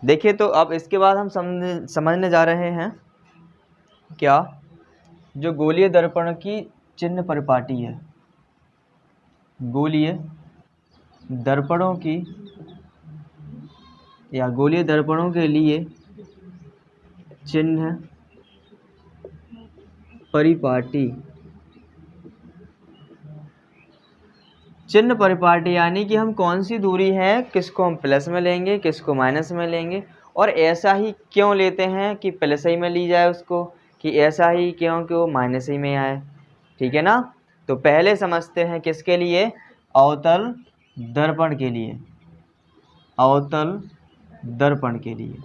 देखिए तो अब इसके बाद हम समझने जा रहे हैं क्या, जो गोलीय दर्पण की चिन्ह परिपाटी है, गोलीय दर्पणों की या गोलीय दर्पणों के लिए चिन्ह परिपाटी। चिन्ह परिपाटी यानी कि हम कौन सी दूरी है, किसको हम प्लस में लेंगे, किसको माइनस में लेंगे, और ऐसा ही क्यों लेते हैं कि प्लस ही में ली जाए उसको, कि ऐसा ही क्यों कि वो माइनस ही में आए। ठीक है ना। तो पहले समझते हैं किसके लिए, अवतल दर्पण के लिए, अवतल दर्पण के लिए।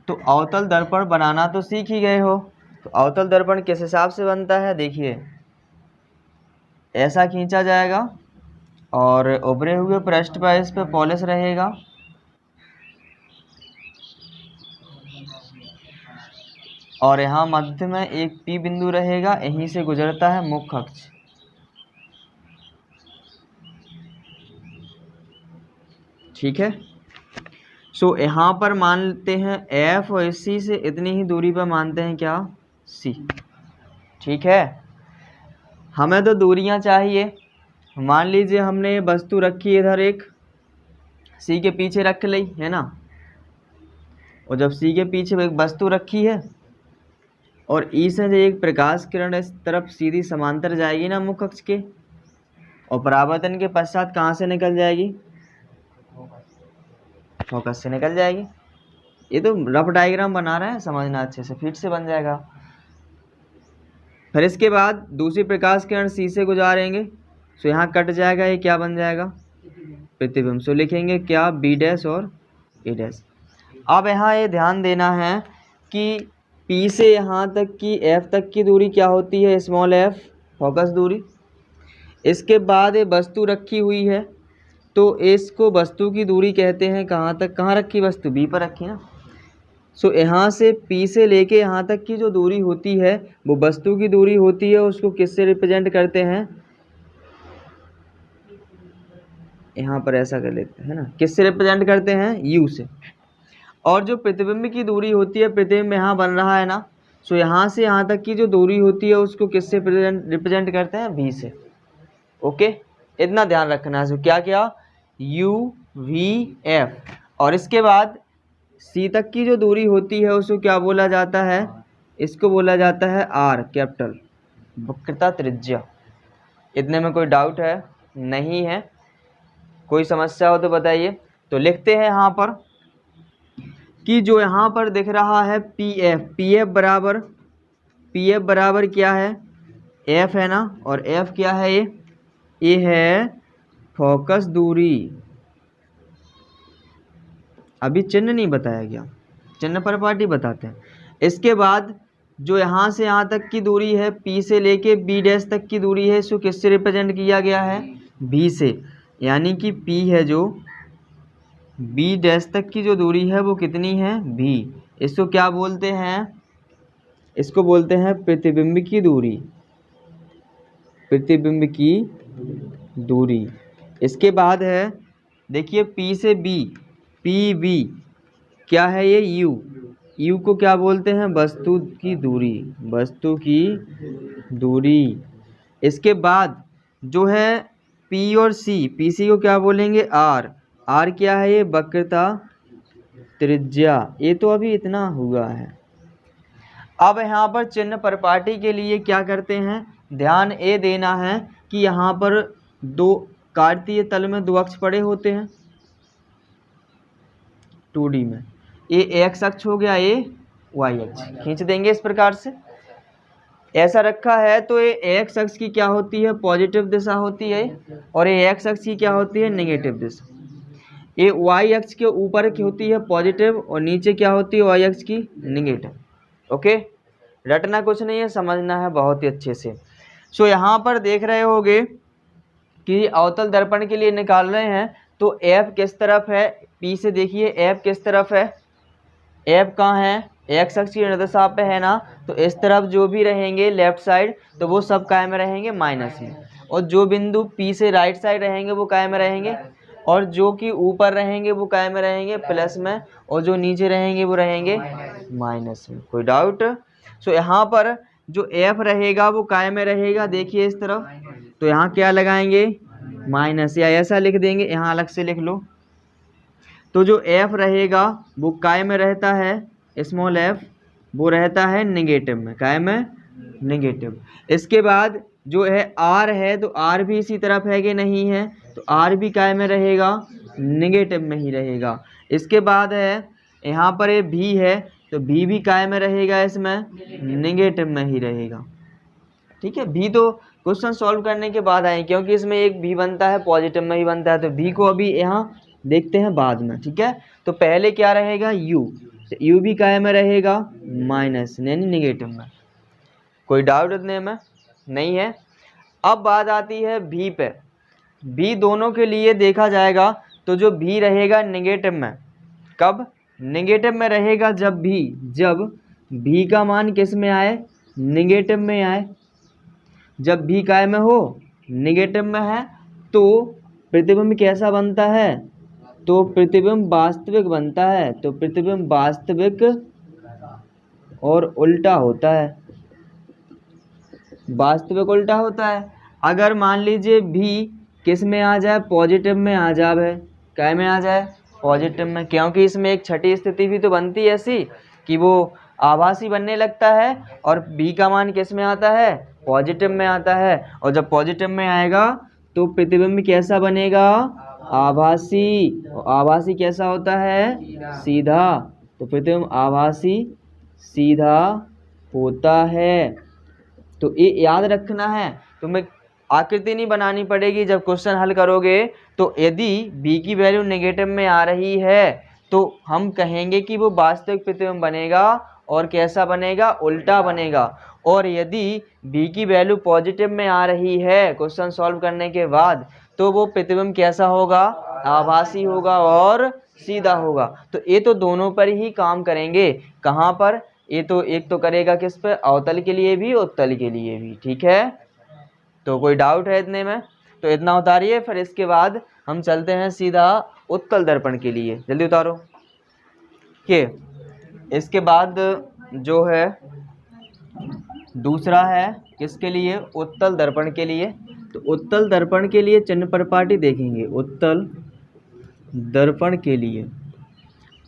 तो अवतल दर्पण बनाना तो सीख ही गए हो। तो अवतल दर्पण किस हिसाब से बनता है, देखिए ऐसा खींचा जाएगा और उभरे हुए पृष्ठ पर इस पे पॉलिश रहेगा, और यहाँ मध्य में एक पी बिंदु रहेगा, यहीं से गुजरता है मुख्य अक्ष। ठीक है। सो यहाँ पर मानते हैं एफ और सी से इतनी ही दूरी पर मानते हैं क्या, सी। ठीक है। हमें तो दूरियां चाहिए। मान लीजिए हमने ये वस्तु रखी इधर, एक सी के पीछे रख ली है ना, और जब सी के पीछे एक वस्तु रखी है और ई से एक प्रकाश किरण इस तरफ सीधी समांतर जाएगी ना मुख्य अक्ष के, और परावर्तन के पश्चात कहाँ से निकल जाएगी, फोकस से निकल जाएगी। ये तो रफ डायग्राम बना रहे हैं, समझना अच्छे से, फिर से बन जाएगा। फिर इसके बाद दूसरी प्रकाश किरण सी से गुजारेंगे, तो यहाँ कट जाएगा, ये क्या बन जाएगा, प्रतिबिंब। सो लिखेंगे क्या, बी डैश और ए डैश। अब यहाँ ये ध्यान देना है कि पी से यहाँ तक की एफ तक की दूरी क्या होती है, स्मॉल एफ, फोकस दूरी। इसके बाद ये वस्तु रखी हुई है, तो इसको वस्तु की दूरी कहते हैं। कहाँ तक, कहाँ रखी वस्तु, बी पर रखी ना। सो यहाँ से पी से लेके यहाँ तक की जो दूरी होती है वो वस्तु की दूरी होती है। उसको किससे रिप्रेजेंट करते हैं, यहाँ पर ऐसा कर लेते हैं ना, किससे रिप्रेजेंट करते हैं, यू से। और जो प्रतिबिंब की दूरी होती है, प्रतिबिंब यहाँ बन रहा है ना, सो यहाँ से यहाँ तक की जो दूरी होती है उसको किससे रिप्रेजेंट करते हैं, भी से। ओके, इतना ध्यान रखना है। सो क्या क्या, यू वी एफ। और इसके बाद सी तक की जो दूरी होती है उसको क्या बोला जाता है, इसको बोला जाता है आर, कैपिटल वक्रता त्रिज्या। इतने में कोई डाउट है, नहीं है, कोई समस्या हो तो बताइए। तो लिखते हैं यहाँ पर कि जो यहाँ पर दिख रहा है पी एफ, पी एफ बराबर क्या है, एफ है ना, और एफ क्या है, ये है फोकस दूरी। अभी चिन्ह नहीं बताया गया, चिन्ह परिपाटी बताते हैं। इसके बाद जो यहाँ से यहाँ तक की दूरी है, पी से लेके बी डैश तक की दूरी है, इसको किससे रिप्रेजेंट किया गया है, बी से। यानी कि पी है जो बी डैश तक की जो दूरी है वो कितनी है, भी। इसको क्या बोलते हैं, इसको बोलते हैं प्रतिबिंब की दूरी, प्रतिबिंब की दूरी। इसके बाद है देखिए पी से बी, पी बी क्या है, ये यू, यू को क्या बोलते हैं, वस्तु की दूरी, वस्तु की दूरी। इसके बाद जो है पी और सी, पी सी को क्या बोलेंगे, आर, आर क्या है, ये वक्रता त्रिज्या। ये तो अभी इतना हुआ है। अब यहाँ पर चिन्ह परिपाटी के लिए क्या करते हैं, ध्यान ये देना है कि यहाँ पर दो कार्तीय तल में दो अक्ष पड़े होते हैं 2D में। ये एक्स अक्ष हो गया, ये वाई अक्ष, खींच देंगे इस प्रकार से, ऐसा रखा है। तो ये एक्स अक्ष की क्या होती है, पॉजिटिव दिशा होती है, और ये एक्स अक्ष की क्या होती है, नेगेटिव दिशा। ये वाई अक्ष के ऊपर की होती है पॉजिटिव, और नीचे क्या होती है, वाई अक्ष की नेगेटिव। ओके, रटना कुछ नहीं है, समझना है बहुत ही अच्छे से। सो यहाँ पर देख रहे होगे कि अवतल दर्पण के लिए निकाल रहे हैं, तो एफ किस तरफ है, पी से देखिए एफ किस तरफ है, एफ कहाँ है, एक्स अक्ष की निर्देशा पे है ना, तो इस तरफ जो भी रहेंगे लेफ्ट साइड, तो वो सब काय में रहेंगे, माइनस में। और जो बिंदु पी से राइट साइड रहेंगे वो काय में रहेंगे, और जो कि ऊपर रहेंगे वो काय में रहेंगे, प्लस में, और जो नीचे रहेंगे वो रहेंगे माइनस में। कोई डाउट? सो यहाँ पर जो एफ रहेगा वो काय में रहेगा, देखिए इस तरफ, तो यहाँ क्या लगाएंगे, माइनस, या ऐसा लिख देंगे, यहाँ अलग से लिख लो। तो जो एफ रहेगा वो काय में रहता है, स्मॉल एफ, वो रहता है नेगेटिव में, काय में, नेगेटिव। इसके बाद जो है आर है, तो आर भी इसी तरफ है कि नहीं है, तो आर भी काय में रहेगा, नेगेटिव में ही रहेगा। इसके बाद है यहाँ पर ये भी है, तो भी काय में रहेगा, इसमें नेगेटिव में ही रहेगा। ठीक है, भी तो क्वेश्चन सॉल्व करने के बाद आए, क्योंकि इसमें एक भी बनता है पॉजिटिव में ही बनता है, तो भी को अभी यहाँ देखते हैं बाद में। ठीक है, तो पहले क्या रहेगा, यू, तो यू भी काय में रहेगा, माइनस, यानी नेगेटिव में। कोई डाउट इतने में नहीं है? अब बात आती है भी पे। भी दोनों के लिए देखा जाएगा, तो जो भी रहेगा नेगेटिव में, कब नेगेटिव में रहेगा, जब भी का मान किस में आए, नेगेटिव में आए। जब भी काय में हो, नेगेटिव में है, तो प्रतिबिंब कैसा बनता है, तो प्रतिबिंब वास्तविक बनता है, तो प्रतिबिंब वास्तविक और उल्टा होता है, वास्तविक उल्टा होता है। अगर मान लीजिए भी किस में आ जाए, पॉजिटिव में आ जाए, काय में आ जाए, पॉजिटिव में, क्योंकि इसमें एक छठी स्थिति भी तो बनती है ऐसी कि वो आभासी बनने लगता है, और भी का मान किस में आता है, पॉजिटिव में आता है, और जब पॉजिटिव में आएगा तो प्रतिबिंब कैसा बनेगा, आभासी। आभासी कैसा होता है, सीधा, तो प्रतिबिंब आभासी सीधा होता है। तो ये याद रखना है, तुम्हें आकृति नहीं बनानी पड़ेगी जब क्वेश्चन हल करोगे। तो यदि b की वैल्यू नेगेटिव में आ रही है तो हम कहेंगे कि वो वास्तविक प्रतिबिंब बनेगा, और कैसा बनेगा, उल्टा बनेगा। और यदि b की वैल्यू पॉजिटिव में आ रही है क्वेश्चन सॉल्व करने के बाद, तो वो प्रतिबिंब कैसा होगा, आभासी होगा और सीधा होगा। तो ये तो दोनों पर ही काम करेंगे। कहाँ पर, ये तो एक तो करेगा किस पे, अवतल के लिए भी, उत्तल के लिए भी। ठीक है, तो कोई डाउट है इतने में? तो इतना उतारिए, फिर इसके बाद हम चलते हैं सीधा उत्तल दर्पण के लिए। जल्दी उतारो के। इसके बाद जो है दूसरा है किसके लिए, उत्तल दर्पण के लिए। तो उत्तल दर्पण के लिए चिन्ह परिपाटी देखेंगे, उत्तल दर्पण के लिए।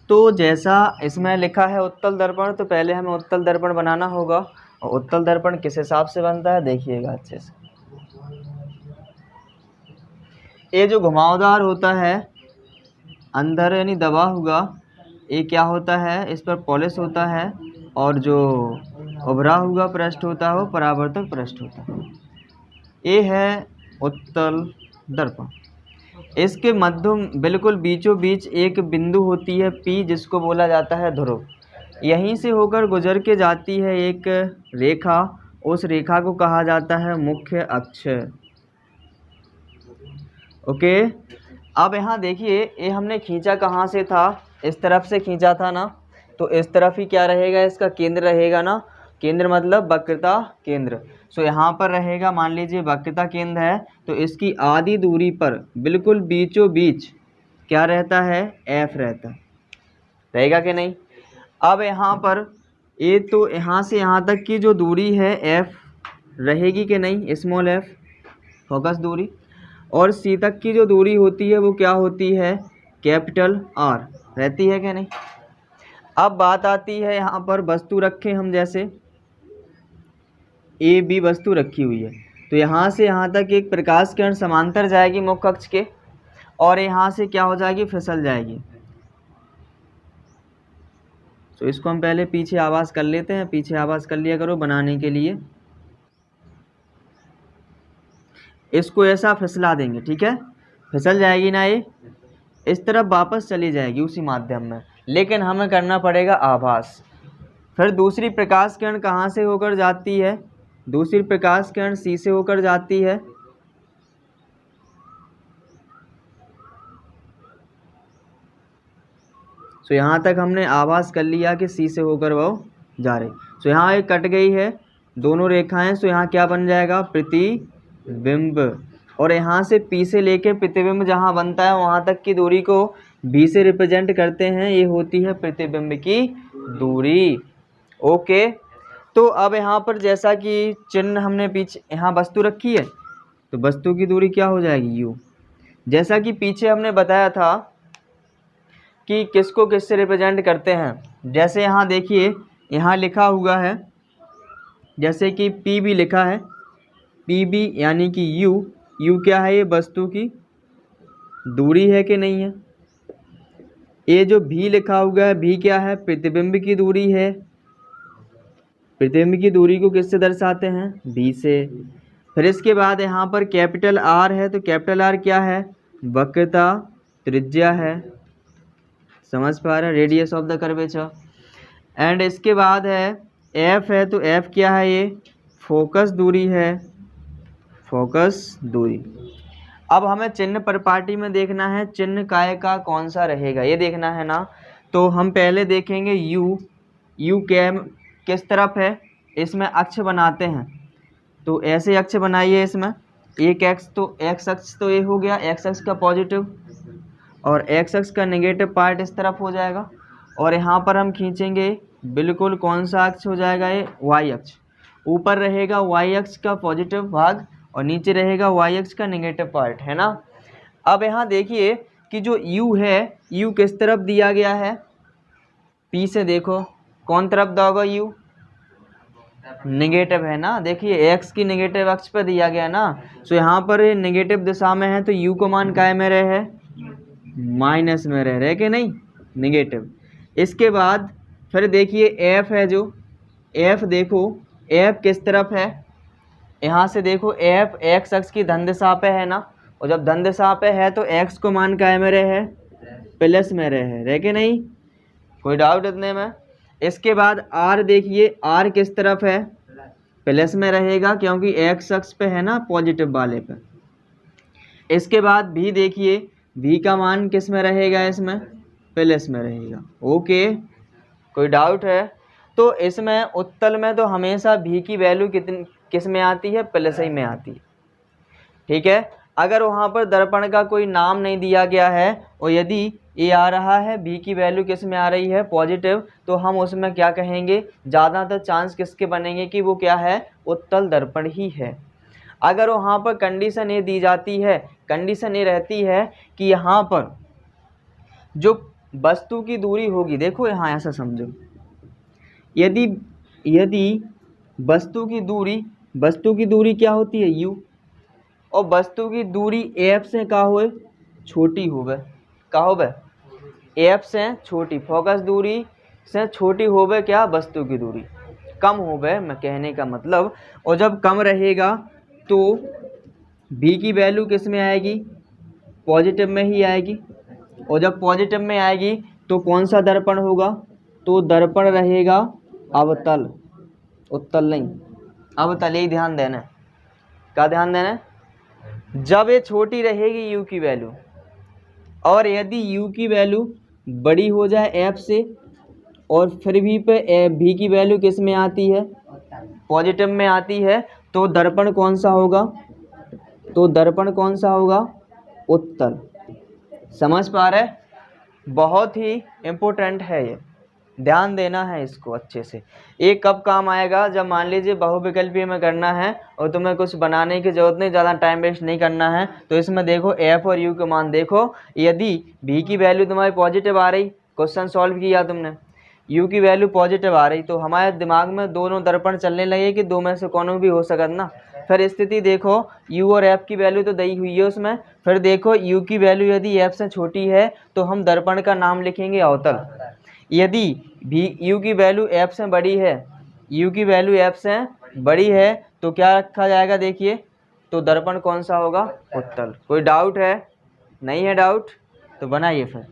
तो जैसा इसमें लिखा है उत्तल दर्पण, तो पहले हमें उत्तल दर्पण बनाना होगा। और उत्तल दर्पण किस हिसाब से बनता है, देखिएगा अच्छे से। ये जो घुमावदार होता है अंदर यानी दबा हुआ, ये क्या होता है, इस पर पॉलिश होता है, और जो उभरा हुआ पृष्ठ होता है वो परावर्तक पृष्ठ होता है। ये है उत्तल दर्पण। इसके मध्य बिल्कुल बीचों बीच एक बिंदु होती है P, जिसको बोला जाता है ध्रुव। यहीं से होकर गुजर के जाती है एक रेखा, उस रेखा को कहा जाता है मुख्य अक्ष। ओके, अब यहाँ देखिए, ये हमने खींचा कहाँ से था, इस तरफ से खींचा था ना, तो इस तरफ ही क्या रहेगा, इसका केंद्र रहेगा ना। केंद्र मतलब वक्रता केंद्र। सो यहाँ पर रहेगा, मान लीजिए वक्रता केंद्र है, तो इसकी आधी दूरी पर बिल्कुल बीचों बीच क्या रहता है, F रहता है, रहेगा कि नहीं। अब यहाँ पर ये तो यहाँ से यहाँ तक की जो दूरी है F रहेगी कि नहीं, स्मॉल f, फोकस दूरी। और C तक की जो दूरी होती है वो क्या होती है, कैपिटल R रहती है कि नहीं। अब बात आती है यहाँ पर वस्तु रखें हम, जैसे ए बी वस्तु रखी हुई है, तो यहाँ से यहाँ तक एक प्रकाश किरण समांतर जाएगी मुख्य अक्ष के, और यहाँ से क्या हो जाएगी, फिसल जाएगी। तो इसको हम पहले पीछे आवाज़ कर लेते हैं, पीछे आवाज़ कर लिया करो बनाने के लिए। इसको ऐसा फिसला देंगे, ठीक है, फिसल जाएगी ना, ये इस तरफ वापस चली जाएगी उसी माध्यम में, लेकिन हमें करना पड़ेगा आभास। फिर दूसरी प्रकाश किरण कहाँ से होकर जाती है, दूसरी प्रकाश किरण C से होकर जाती है। सो यहाँ तक हमने आभास कर लिया कि C से होकर वो जा रही। सो यहाँ एक कट गई है दोनों रेखाएं, सो यहाँ क्या बन जाएगा, प्रतिबिंब। और यहाँ से P से लेके प्रतिबिंब जहाँ बनता है वहाँ तक की दूरी को B से रिप्रेजेंट करते हैं। ये होती है प्रतिबिंब की दूरी। ओके, तो अब यहाँ पर जैसा कि चिन्ह हमने पीछे यहाँ वस्तु रखी है तो वस्तु की दूरी क्या हो जाएगी U। जैसा कि पीछे हमने बताया था कि किसको किससे रिप्रेजेंट करते हैं। जैसे यहाँ देखिए, यहाँ लिखा हुआ है जैसे कि PB लिखा है, PB यानी कि U क्या है, ये वस्तु की दूरी है कि नहीं है। ये जो V लिखा हुआ है, V क्या है, प्रतिबिंब की दूरी है। प्रतिबिंब की दूरी को किससे दर्शाते हैं, V से। फिर इसके बाद यहाँ पर कैपिटल R है, तो कैपिटल R क्या है, वक्रता त्रिज्या है, समझ पा रहे, radius of the curvature. And इसके बाद है F है, तो F क्या है, ये फोकस दूरी है, फोकस दूरी। अब हमें चिन्ह प्रॉपर्टी में देखना है चिन्ह काय का कौन सा रहेगा, ये देखना है ना। तो हम पहले देखेंगे U किस तरफ है, इसमें अक्ष बनाते हैं। तो ऐसे अक्ष बनाइए, इसमें एक एक्स, तो एक्स अक्ष तो ये हो गया, एक्स अक्ष का पॉजिटिव, और एक्स अक्ष का नेगेटिव पार्ट इस तरफ हो जाएगा। और यहाँ पर हम खींचेंगे बिल्कुल कौन सा अक्ष हो जाएगा, ये वाई अक्ष। ऊपर रहेगा वाई अक्ष का पॉजिटिव भाग और नीचे रहेगा वाई अक्ष का नेगेटिव पार्ट, है ना। अब यहाँ देखिए कि जो U है, U किस तरफ दिया गया है, P से देखो कौन तरफ दा होगा, U नेगेटिव है ना। देखिए x की नेगेटिव अक्ष पर दिया गया ना, सो यहाँ पर नेगेटिव दिशा में है तो U को मान काय में रहे, माइनस में रहे कि नहीं, नेगेटिव। इसके बाद फिर देखिए F है, जो F देखो F किस तरफ है, यहाँ से देखो F x अक्ष की धन दिशा पे है ना, और जब धन दिशा पे है तो x को मान काय में रहे, प्लस में रहे कि नहीं, कोई डाउट इतने में। इसके बाद R देखिए R किस तरफ है, प्लस में रहेगा क्योंकि x अक्ष पे है ना, पॉजिटिव वाले पे। इसके बाद V देखिए, V का मान किस में रहेगा, इसमें प्लस में रहेगा। ओके, कोई डाउट है। तो इसमें उत्तल में तो हमेशा V की वैल्यू किस में आती है, प्लस ही में आती है, ठीक है। अगर वहाँ पर दर्पण का कोई नाम नहीं दिया गया है और यदि ये आ रहा है V की वैल्यू किस में आ रही है, पॉजिटिव, तो हम उसमें क्या कहेंगे, ज़्यादातर चांस किसके बनेंगे कि वो क्या है, उत्तल दर्पण ही है। अगर वहाँ पर कंडीशन ये दी जाती है, कंडीशन ये रहती है कि यहाँ पर जो वस्तु की दूरी होगी, देखो यहाँ ऐसा समझो, यदि वस्तु की दूरी क्या होती है, U, और वस्तु की दूरी F से का होए, छोटी होवे, का होवे, F से छोटी, फोकस दूरी से छोटी होवे क्या, वस्तु की दूरी कम होवे, मैं कहने का मतलब। और जब कम रहेगा तो V की वैल्यू किस में आएगी, पॉजिटिव में ही आएगी। और जब पॉजिटिव में आएगी तो कौन सा दर्पण होगा, तो दर्पण रहेगा अवतल, उत्तल नहीं, अवतल। यही ध्यान देना है, क्या ध्यान देना है। जब ये छोटी रहेगी U की वैल्यू, और यदि U की वैल्यू बड़ी हो जाए F से, और फिर भी पे V की वैल्यू किस में आती है, पॉजिटिव में आती है, तो दर्पण कौन सा होगा, तो दर्पण कौन सा होगा, उत्तल। समझ पा रहे, बहुत ही इम्पोर्टेंट है ये, ध्यान देना है इसको अच्छे से। ये कब काम आएगा, जब मान लीजिए बहुविकल्पीय में करना है और तुम्हें कुछ बनाने की ज़रूरत नहीं, ज़्यादा टाइम वेस्ट नहीं करना है। तो इसमें देखो F और U के मान देखो, यदि V की वैल्यू तुम्हारी पॉजिटिव आ रही, क्वेश्चन सॉल्व किया तुमने, U की वैल्यू पॉजिटिव आ रही, तो हमारे दिमाग में दोनों दर्पण चलने लगे कि दो में से कौन भी हो सकता ना। फिर स्थिति देखो, U और F की वैल्यू तो दी हुई है उसमें, फिर देखो U की वैल्यू यदि F से छोटी है तो हम दर्पण का नाम लिखेंगे अवतल। यदि U की वैल्यू F से बड़ी है, U की वैल्यू F से बड़ी है तो क्या रखा जाएगा, देखिए, तो दर्पण कौन सा होगा, उत्तल। कोई डाउट है, नहीं है डाउट, तो बनाइए फिर।